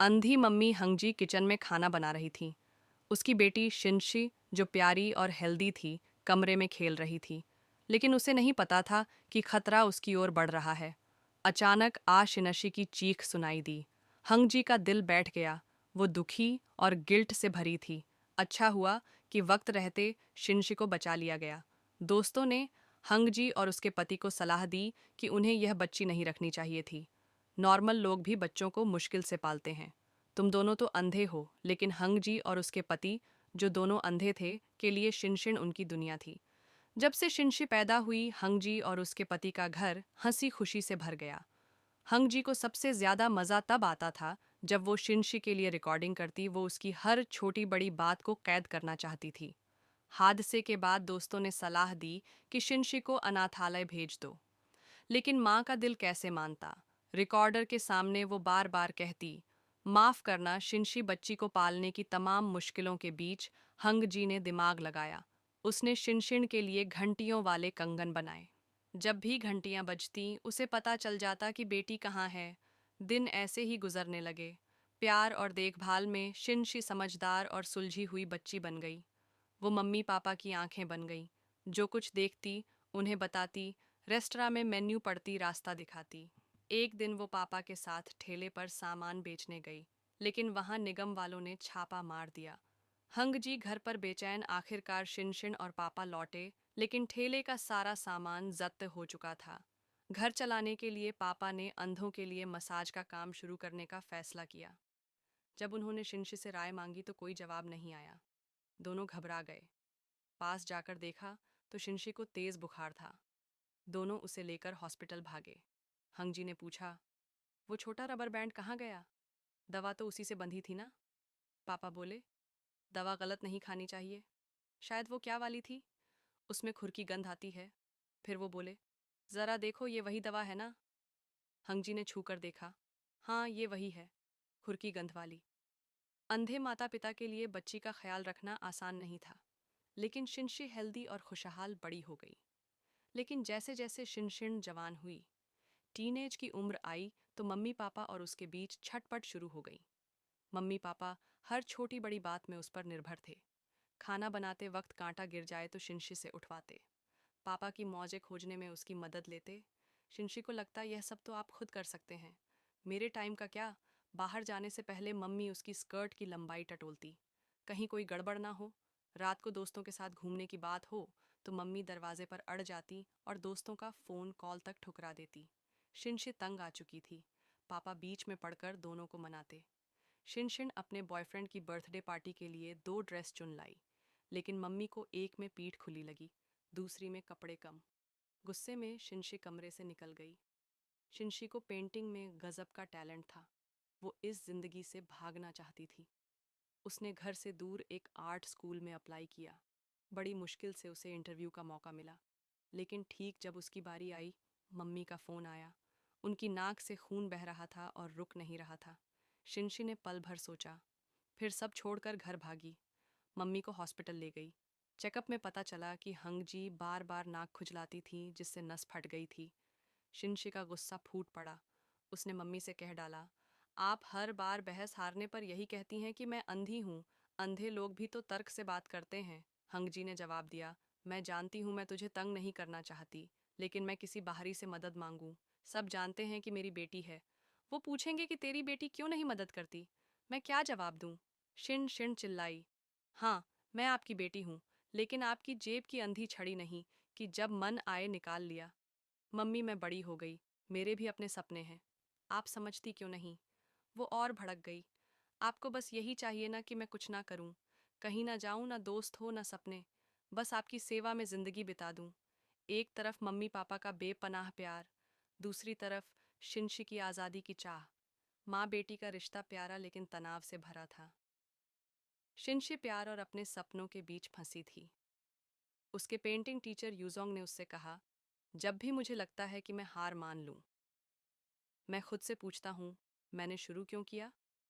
अंधी mummy हंगजी kitchen में खाना बना रही थी। उसकी बेटी शिनशी, जो प्यारी और हेल्दी थी, कमरे में खेल रही थी। लेकिन उसे नहीं पता था कि खतरा उसकी ओर बढ़ रहा है। अचानक शिनशी की चीख सुनाई दी। हंगजी का दिल बैठ गया। वो दुखी और गिल्ट से भरी थी। अच्छा हुआ कि वक्त रहते शिनशी को बचा लिया गया। दोस्तों ने हंगजी और उसके पति को सलाह दी कि उन्हें यह बच्ची नहीं रखनी चाहिए थी। नॉर्मल लोग भी बच्चों को मुश्किल से पालते हैं। तुम दोनों तो अंधे हो, लेकिन हंगजी और उसके पति, जो दोनों अंधे थे, के लिए शिनशिन उनकी दुनिया थी। जब से शिनशी पैदा हुई, हंगजी और उसके पति का घर हंसी खुशी से भर गया। हंगजी को सबसे ज्यादा मजा तब आता था जब वो शिनशी के लिए रिकॉर्डिंग करती। वो उसकी हर छोटी बड़ी बात को कैद करना चाहती थी। हादसे के बाद दोस्तों ने सलाह दी कि शिनशी को अनाथालय भेज दो। लेकिन माँ का दिल कैसे मानता। रिकॉर्डर के सामने वो बार बार कहती, माफ करना शिनशी बच्ची को पालने की तमाम मुश्किलों के बीच हंग जी ने दिमाग लगाया। उसने शिनशिन के लिए घंटियों वाले कंगन बनाए। जब भी घंटियां बजती, उसे पता चल जाता कि बेटी कहाँ है। दिन ऐसे ही गुजरने लगे। प्यार और देखभाल में शिनशी समझदार और सुलझी हुई बच्ची बन गई। वो मम्मी पापा की आंखें बन गई। जो कुछ देखती उन्हें बताती, रेस्टोरेंट में मेन्यू पढ़ती, रास्ता दिखाती। एक दिन वो पापा के साथ ठेले पर सामान बेचने गई, लेकिन वहां निगम वालों ने छापा मार दिया। हंग जी घर पर बेचैन। आखिरकार शिनशिन और पापा लौटे, लेकिन ठेले का सारा सामान जब्त हो चुका था। घर चलाने के लिए पापा ने अंधों के लिए मसाज का काम शुरू करने का फैसला किया। जब उन्होंने शिनशी से राय मांगी तो कोई जवाब नहीं आया। दोनों घबरा गए। पास जाकर देखा तो शिनशी को तेज बुखार था। दोनों उसे लेकर हॉस्पिटल भागे। हंगजी ने पूछा, वो छोटा रबर बैंड कहाँ गया? दवा तो उसी से बंधी थी ना? पापा बोले, दवा गलत नहीं खानी चाहिए। शायद वो क्या वाली थी? उसमें खुर की गंध आती है। फिर वो बोले, जरा देखो, ये वही दवा है ना? हंगजी ने छू कर देखा। हाँ, ये वही है, खुर की गंध वाली। अंधे माता पिता के लिए बच्ची का ख्याल रखना आसान नहीं था। लेकिन शिनशी हेल्दी और खुशहाल बड़ी हो गई। लेकिन जैसे जैसे शिनशिन जवान हुई, टीनेज की उम्र आई, तो मम्मी पापा और उसके बीच छटपट शुरू हो गई। मम्मी पापा हर छोटी बड़ी बात में उस पर निर्भर थे। खाना बनाते वक्त कांटा गिर जाए तो शिनशी से उठवाते। पापा की मौजें खोजने में उसकी मदद लेते। शिनशी को लगता, यह सब तो आप खुद कर सकते हैं, मेरे टाइम का क्या। बाहर जाने से पहले मम्मी उसकी स्कर्ट की लंबाई टटोलती, कहीं कोई गड़बड़ ना हो। रात को दोस्तों के साथ घूमने की बात हो तो मम्मी दरवाजे पर अड़ जाती और दोस्तों का फ़ोन कॉल तक ठुकरा देती। शिनशी तंग आ चुकी थी। पापा बीच में पड़कर दोनों को मनाते। शिनशिन अपने बॉयफ्रेंड की बर्थडे पार्टी के लिए 2 ड्रेस चुन लाई, लेकिन मम्मी को एक में पीठ खुली लगी, दूसरी में कपड़े कम। गुस्से में शिनशी कमरे से निकल गई। शिनशी को पेंटिंग में गजब का टैलेंट था। वो इस जिंदगी से भागना चाहती थी। उसने घर से दूर एक आर्ट स्कूल में अप्लाई किया। बड़ी मुश्किल से उसे इंटरव्यू का मौका मिला। लेकिन ठीक जब उसकी बारी आई, मम्मी का फ़ोन आया। उनकी नाक से खून बह रहा था और रुक नहीं रहा था। शिनशी ने पल भर सोचा, फिर सब छोड़कर घर भागी। मम्मी को हॉस्पिटल ले गई। चेकअप में पता चला कि हंगजी बार बार नाक खुजलाती थी, जिससे नस फट गई थी। शिनशी का गुस्सा फूट पड़ा। उसने मम्मी से कह डाला, आप हर बार बहस हारने पर यही कहती हैं कि मैं अंधी हूँ। अंधे लोग भी तो तर्क से बात करते हैं। हंगजी ने जवाब दिया, मैं जानती हूँ मैं तुझे तंग नहीं करना चाहती, लेकिन मैं किसी बाहरी से मदद मांगूं। सब जानते हैं कि मेरी बेटी है। वो पूछेंगे कि तेरी बेटी क्यों नहीं मदद करती। मैं क्या जवाब दूं? शिन शिन चिल्लाई, हाँ, मैं आपकी बेटी हूँ, लेकिन आपकी जेब की अंधी छड़ी नहीं कि जब मन आए निकाल लिया। मम्मी, मैं बड़ी हो गई, मेरे भी अपने सपने हैं, आप समझती क्यों नहीं? वो और भड़क गई। आपको बस यही चाहिए ना कि मैं कुछ ना करूं, कहीं ना जाऊं, ना दोस्त हो ना सपने, बस आपकी सेवा में जिंदगी बिता दूं। एक तरफ मम्मी पापा का बेपनाह प्यार, दूसरी तरफ शिनशी की आज़ादी की चाह। माँ बेटी का रिश्ता प्यारा लेकिन तनाव से भरा था। शिनशी प्यार और अपने सपनों के बीच फंसी थी। उसके पेंटिंग टीचर यूजोंग ने उससे कहा, जब भी मुझे लगता है कि मैं हार मान लूं, मैं खुद से पूछता हूँ, मैंने शुरू क्यों किया?